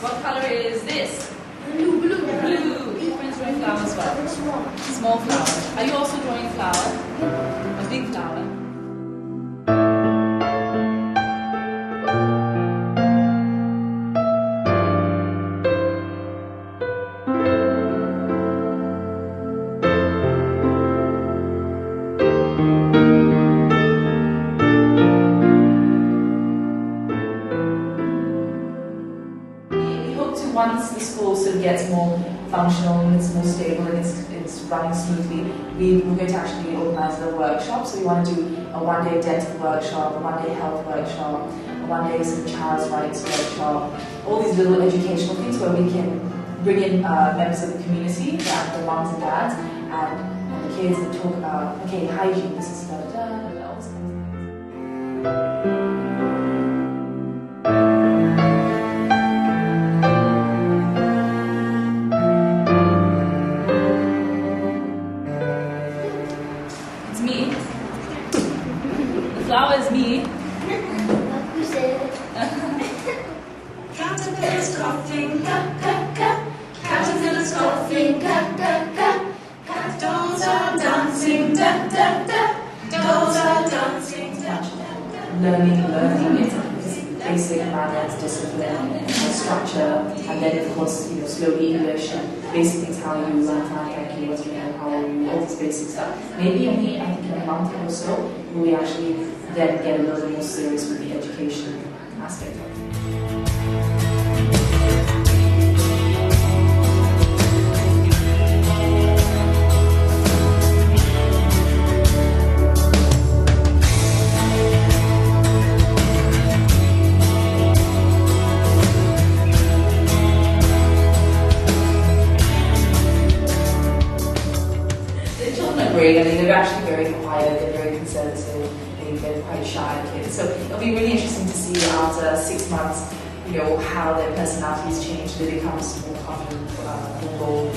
What color is this? Blue. Blue. Friends drawing flower as well. Small flower. Are you also drawing flower? A big flower. Once the school sort of gets more functional and it's more stable and it's running smoothly, we're going to actually organise a workshop. So we want to do a one-day dental workshop, a one-day health workshop, a one-day sort of child's rights workshop, all these little educational things where we can bring in members of the community, the mums and dads, and the kids, and talk about, okay, hygiene, this is da-da-da, all those kinds of things. Me. The flower is me. Who said it? Caterpillars coughing, caterpillars coughing, dolls are dancing, dolls are dancing. Learning is basic manners, discipline, and structure, and then of course, slowly English and basic things, how you learn fine, thank you, what's your name, how are you, all this basic stuff. Maybe only, I think, in a month or so, will we actually then get a little bit more serious with the education aspect of it. I mean, they're actually very quiet, they're very conservative, they're quite shy kids. So it'll be really interesting to see after 6 months, how their personalities change, they become more confident, more bold.